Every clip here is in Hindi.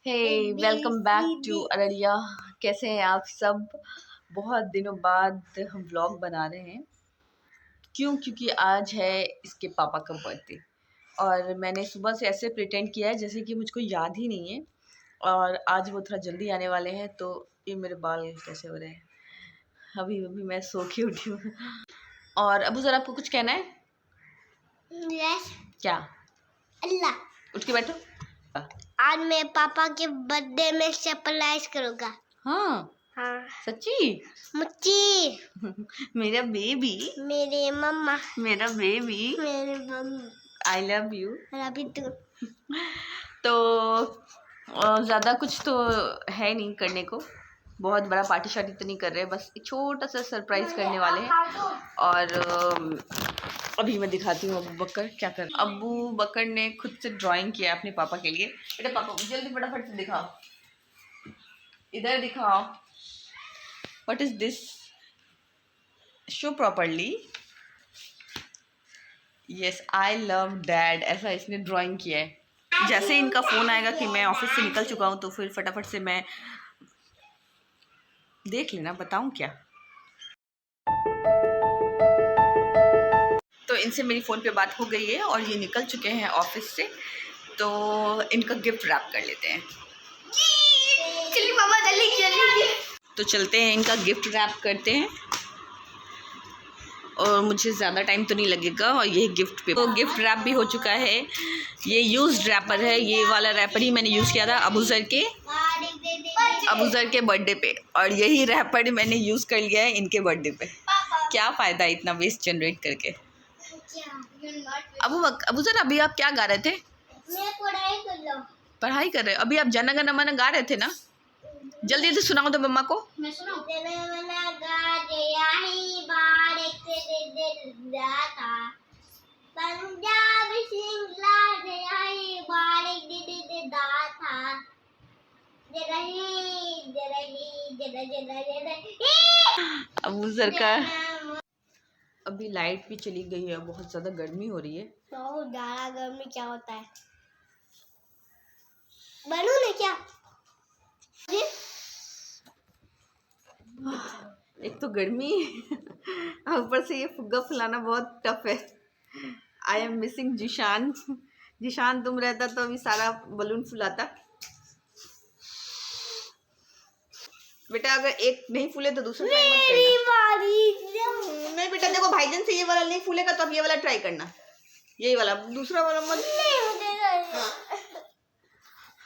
Hey welcome back to Araria. कैसे हैं आप सब? बहुत दिनों बाद हम व्लॉग बना रहे हैं। क्योंकि आज है इसके पापा का बर्थडे और मैंने सुबह से ऐसे प्रिटेंड किया है जैसे कि मुझको याद ही नहीं है। और आज वो थोड़ा जल्दी आने वाले हैं। तो ये मेरे बाल कैसे हो रहे हैं, अभी अभी मैं सो के उठी हूँ। और अबू ज़रा आपको कुछ कहना है? यस। क्या? अल्लाह उठ के बैठो। आज मैं पापा के बर्थडे में सरप्राइज करूँगा। हाँ हाँ सच्ची? मुच्ची, मेरा बेबी, मेरे मम्मा, मेरा बेबी, मेरे मम्मी, आई लव यू। अभी तू तो ज़्यादा कुछ तो है नहीं करने को, बहुत बड़ा पार्टी शार्टी तो नहीं कर रहे, बस एक छोटा सा सरप्राइज़ करने वाले हैं। और अभी मैं दिखाती हूँ अबू बकर क्या कर। अबू बकर ने खुद से ड्राइंग किया अपने पापा के लिए। बेटा पापा जल्दी फटाफट से दिखाओ, इधर दिखाओ। What is this? Show properly. Yes, I love dad, ऐसा इसने ड्राइंग किया है। जैसे इनका फ़ोन आएगा कि मैं ऑफिस से निकल चुका हूँ तो फिर फटाफट से मैं देख लेना बताऊँ क्या। तो इनसे मेरी फ़ोन पे बात हो गई है और ये निकल चुके हैं ऑफिस से। तो इनका गिफ्ट रैप कर लेते हैं। चलिए मामा जल्दी। तो चलते हैं, इनका गिफ्ट रैप करते हैं। और मुझे ज़्यादा टाइम तो नहीं लगेगा। और ये गिफ्ट पे तो गिफ्ट रैप भी हो चुका है। ये यूज्ड रैपर है, ये वाला रैपर ही मैंने यूज़ किया था अबूज़र के बर्थडे पे। और यही रैपर मैंने यूज़ कर लिया है इनके बर्थडे पे। क्या फ़ायदा इतना वेस्ट जनरेट करके। अबूज़र अभी आप क्या गा रहे थे? मैं पढ़ाई कर रहे? अभी आप जन गण मन गाना गा रहे थे ना? जल्दी से सुनाओ तो मम्मा को। मैं सुनाऊं? पंजाब सिंगला अबूज़र का अभी लाइट भी चली गई है, बहुत ज़्यादा गर्मी हो रही है। बहुत ज़्यादा गर्मी क्या होता है? बनू ने क्या? एक तो गर्मी ऊपर से ये फुग्गा फुलाना बहुत टफ है। I am missing Zeeshan. Zeeshan तुम रहता तो अभी सारा बलून फुलाता। बेटा अगर एक नहीं फूले तो दूसरा ट्राई मत करना। नहीं बेटा देखो, भाईजान से ये वाला नहीं फूलेगा तो अब ये वाला ट्राई करना। यही वाला, दूसरा वाला मत।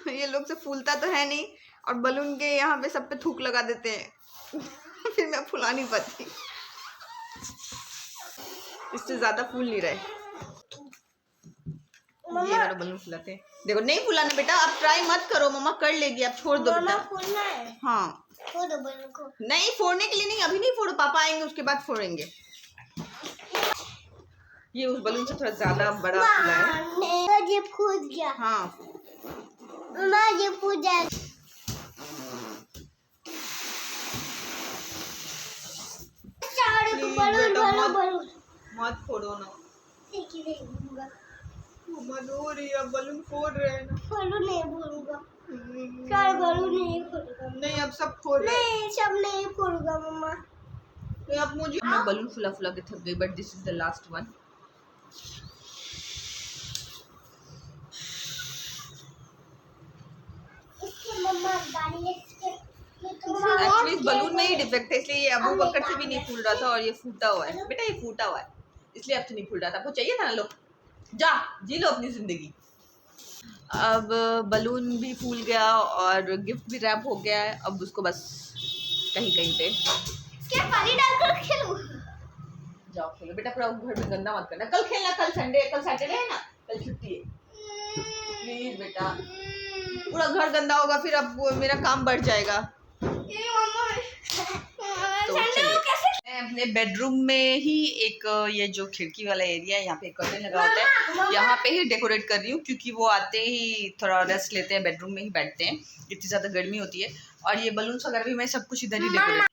ये लोग से फूलता तो है नहीं और बलून के यहाँ पे सब पे थूक लगा देते हैं फिर मैं फुला नहीं पाती। इससे ज्यादा फूल नहीं रहे। ये वाला बलून फुलाते हैं। देखो नहीं फुलाना बेटा, आप ट्राई मत करो, मम्मा कर लेगी, आप छोड़ दो बेटा। फूलना है। हाँ फोड़ दो बलून को। नहीं फोड़ने के लिए नहीं, अभी नहीं फोड़ो, पापा आएंगे उसके बाद फोड़ेंगे। ये उस बलून से थोड़ा ज्यादा बड़ा फूला है। ये फूट गया। हाँ ये फूट जाए। मत फोड़ो ना। मत हो रही है, बलून फोड़ रहे हैं ना। बलून नहीं फोड़ूंगा। बलून नहीं फोड़ूंगा। नहीं अब सब फोड़ रहे हैं। नहीं सब नहीं फोड़ूंगा मम्मा। तो अब मुझे मैं बलून फुला फुला के थक गई, but this is the last one. Actually इस बलून में ही डिफेक्ट है, इसलिए ये अबू बकर से भी नहीं फूल रहा था और ये फूटा हुआ है। बेटा ये फूटा हुआ है इसलिए अब से नहीं फूल रहा था। आपको चाहिए था ना, लो जा जी लो अपनी जिंदगी। अब बलून भी फूल गया और गिफ्ट भी रैप हो गया है। अब उसको बस कहीं कहीं पे क्या पानी डालकर खेलूं? जाओ खेलो बेटा, पूरा घर में गंदा मत करना। कल खेलना, कल संडे, कल सैटरडे है ना, कल छुट्टी है। प्लीज बेटा, पूरा घर गंदा होगा फिर अब मेरा काम बढ़ जाएगा। तो मैं अपने बेडरूम में ही एक ये जो खिड़की वाला एरिया है यहाँ पे एक कर्टन लगा होता है, यहाँ पे ही डेकोरेट कर रही हूँ। क्योंकि वो आते ही थोड़ा रेस्ट लेते हैं, बेडरूम में ही बैठते हैं, इतनी ज़्यादा गर्मी होती है। और ये बलून्स वगैरह भी मैं सब कुछ इधर ही डेकोरेट।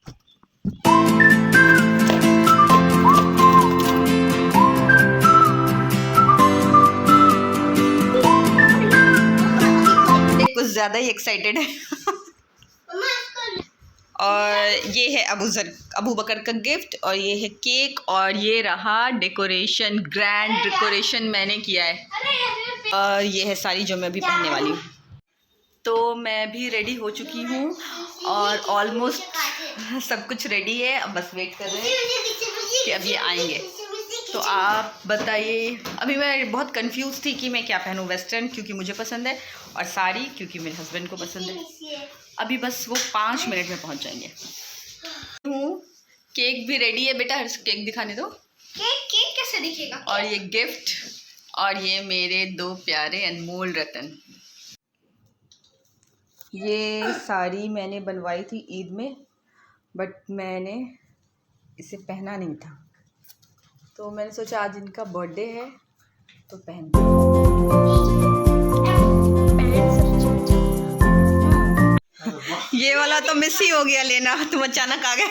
कुछ ज़्यादा ही एक्साइटेड है। और ये है अबू बकर का गिफ्ट, और ये है केक, और ये रहा डेकोरेशन, ग्रैंड डेकोरेशन मैंने किया है। और ये है साड़ी जो मैं अभी पहनने वाली हूँ। तो मैं भी रेडी हो चुकी हूँ और ऑलमोस्ट सब कुछ रेडी है। अब बस वेट कर रहे हैं कि अब ये आएंगे। तो आप बताइए, अभी मैं बहुत कंफ्यूज थी कि मैं क्या पहनूं, वेस्टर्न क्योंकि मुझे पसंद है और साड़ी क्योंकि मेरे हस्बैंड को पसंद है। अभी बस वो 5 मिनट में पहुंच जाएंगे। केक भी रेडी है बेटा, केक दिखाने दो। केक कैसे दिखेगा? और ये गिफ्ट, और ये मेरे 2 प्यारे अनमोल रतन। ये साड़ी मैंने बनवाई थी ईद में, बट मैंने इसे पहना नहीं था, तो मैंने सोचा आज इनका बर्थडे है तो पहन। ये वाला तो मिस ही हो गया लेना, तुम अचानक आ गए।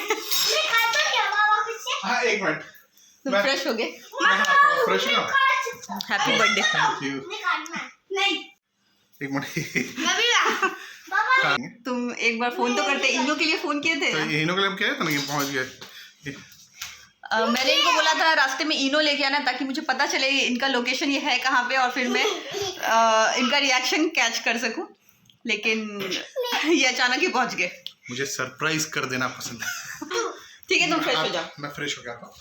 हाँ, एक मिनट, तुम फ्रेश हो गए। फ्रेश हो ना? Happy birthday. Thank you. नहीं, एक मिनट। तुम एक बार फोन तो करते, इन्हों के लिए फोन किए थे तो ना? इन्हों के लिए हम कह रहे थे ना कि पहुंच गए। मैंने इनको बोला था रास्ते में इनो लेके आना, ताकि मुझे पता चले इनका लोकेशन ये है कहाँ पे, और फिर मैं इनका रिएक्शन कैच कर सकूं, लेकिन ये अचानक ही पहुंच गए। मुझे सरप्राइज कर देना पसंद है। ठीक है, तुम फ्रेश हो जाओ। मैं फ्रेश हो गया था।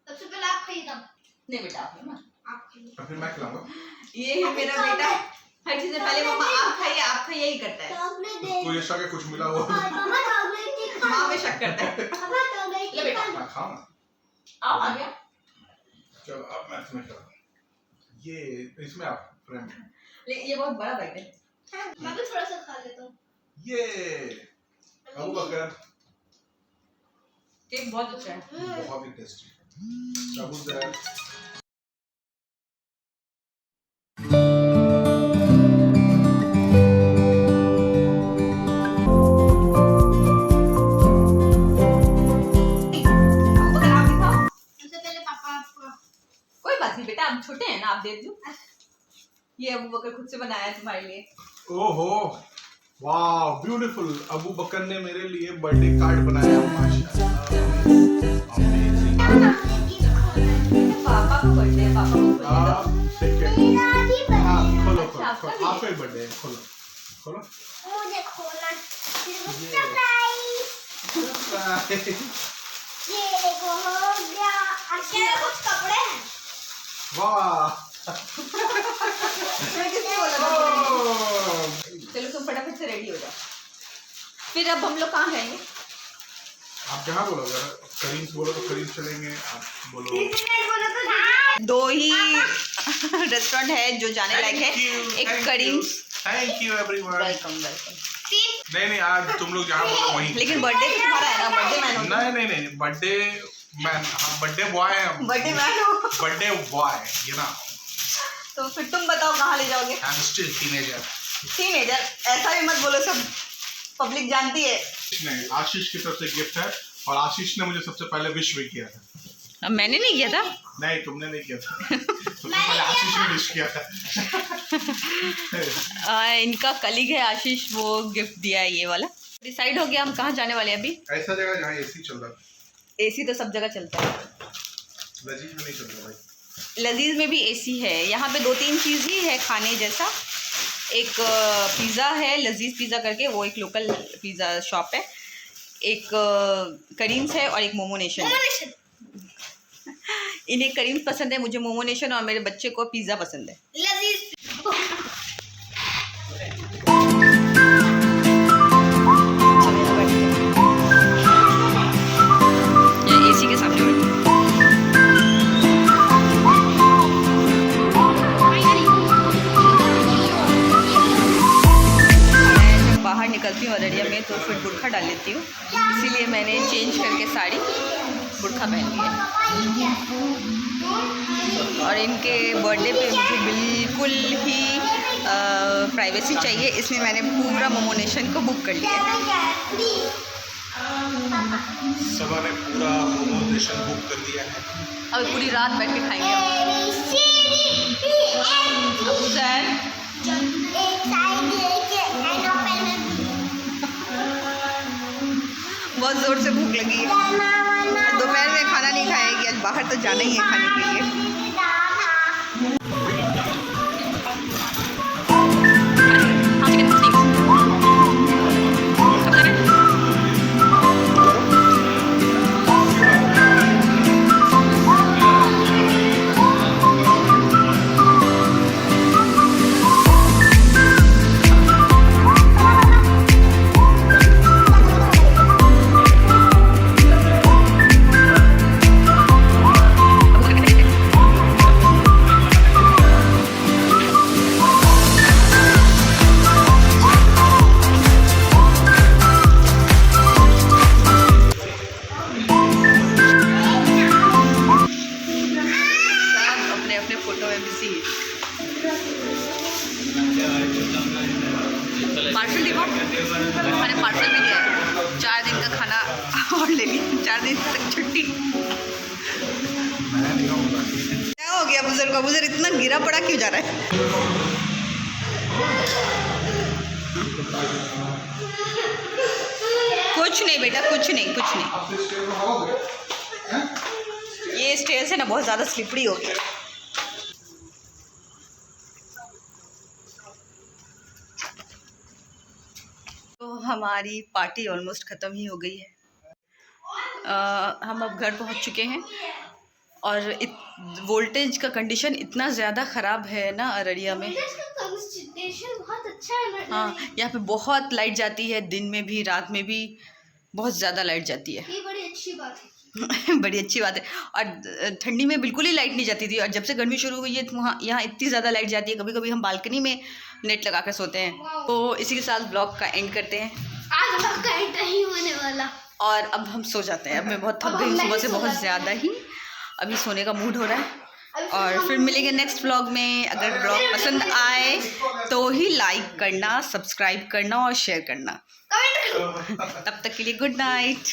सबसे पहले आप खाइए तब। नहीं बेटा, और फिर मैं खिलाऊंगा। ये है मेरा बेटा, हर चीज पहले मम्मा आप खाइए ही करता है। कोई ऐसा के कुछ मिला हो माँ पे शक करता है। ले बेटा, मैं खाऊं ना। आओ आ गया। चलो अब मैं तुम्हें खिलाऊं। ये इसमें आप फ्रेंड। ये बहुत बड़ा बाइट है। मैं भी थोड़ा सा खा लेता हूँ। ये अबू बकर केक बहुत अच्छा है। बहुत ही टेस्टी। अबू बकर कोई बात नहीं बेटा, आप छोटे हैं ना, आप दे दो। ये अबू बकर खुद से बनाया है तुम्हारे लिए। ओहो, वाह ब्यूटीफुल। अबू बकर ने मेरे लिए बर्थडे कार्ड बनाया। माशाल्लाह, अमेजिंग। पापा का बर्थडे है, पापा को खोलो खोलो, आपका ही बर्थडे है, खोलो खोलो। मुझे खोलना। ये देखो हो गया। अच्छे कुछ कपड़े हैं। वाह। चलो तुम फटाफट से रेडी हो जाओ, फिर अब हम लोग कहाँ जाएंगे? आप जहाँ बोलो, अगर करीम से बोलो तो करीम चलेंगे, आप बोलो। 2 ही रेस्टोरेंट है जो जाने लायक है, एक करीम। Thank you everyone. Welcome welcome. नहीं आज तुम लोग जहाँ बोलो वहीं। लेकिन बर्थडे तो तुम्हारा है ना, बर्थडे मैन। नहीं बर्थडे मैन, हाँ बर्थडे बॉय है। बर्थडे मैन हो। बर्थडे बॉय, ये ना। तो फिर तुम बताओ कहाँ ले जाओगे? I am still teenager. Teenager ऐसा भी मत बोलो, सब पब्लिक जानती है। नहीं, आशीष की तरफ से गिफ्ट है, और आशीष ने मुझे सबसे पहले विश भी किया था। अब मैंने नहीं किया था। नहीं तुमने नहीं किया था। सबसे पहले आशीष ने विश किया था। इनका कलीग है आशीष, वो गिफ्ट दिया है ये वाला। डिसाइड हो गया हम कहाँ जाने वाले हैं अभी। ऐसा जगह जहाँ एसी चल रहा है। एसी तो सब जगह चलता है, लजीज में नहीं चल रहा भाई। लजीज में भी एसी है। यहाँ पे 2-3 चीज़ ही है खाने जैसा। एक पिज़्ज़ा है, लजीज पिज़्ज़ा करके, वो एक लोकल पिज़्ज़ा शॉप है। एक करीम्स है और एक मोमो नेशन है। इन्हें करीम्स पसंद है, मुझे मोमो नेशन, और मेरे बच्चे को पिज़्ज़ा पसंद है। ये एसी के सामने बैठे। बाहर निकलती हूँ अररिया में तो फिर बुर्खा डाल लेती हूँ, इसीलिए मैंने चेंज करके साड़ी बुर्खा पहन ली है। और इनके बर्थडे पे मुझे बिल्कुल ही प्राइवेसी चाहिए, इसलिए मैंने पूरा मोमो नेशन को बुक कर लिया है। सबा ने पूरा मोमो नेशन बुक कर दिया है। अब पूरी रात बैठ के खाएंगे अबू जैन। बहुत ज़ोर से भूख लगी है, दोपहर में खाना नहीं खाएगी, आज बाहर तो जाना ही है खाने के लिए। पार्सल देखो, मैंने पार्सल भी दिया है, 4 दिन का खाना और ले लिया, 4 दिन तक छुट्टी। क्या हो गया बुजुर्ग को? बुजुर्ग इतना गिरा पड़ा क्यों जा रहा है? कुछ नहीं बेटा, कुछ नहीं, कुछ नहीं। ये स्टेयर से ना बहुत ज़्यादा स्लिपरी हो गया। तो हमारी पार्टी ऑलमोस्ट ख़त्म ही हो गई है। हम अब घर पहुंच चुके हैं और वोल्टेज का कंडीशन इतना ज़्यादा ख़राब है ना अररिया में। बहुत अच्छा है। हाँ, यहाँ पे बहुत लाइट जाती है, दिन में भी रात में भी बहुत ज़्यादा लाइट जाती है। ये बड़ी अच्छी बात है। बड़ी अच्छी बात है। और ठंडी में बिल्कुल ही लाइट नहीं जाती थी, और जब से गर्मी शुरू हुई है तो वहाँ यहाँ इतनी ज़्यादा लाइट जाती है, कभी कभी हम बालकनी में नेट लगा कर सोते हैं। तो इसी के साथ ब्लॉग का एंड करते हैं। आज ब्लॉग का एंड नहीं होने वाला, और अब हम सो जाते हैं। अब मैं बहुत थक गई हूँ सुबह से, बहुत ज़्यादा ही अभी सोने का मूड हो रहा है। और फिर मिलेंगे नेक्स्ट ब्लॉग में। अगर ब्लॉग पसंद आए तो ही लाइक करना, सब्सक्राइब करना और शेयर करना। तब तक के लिए गुड नाइट।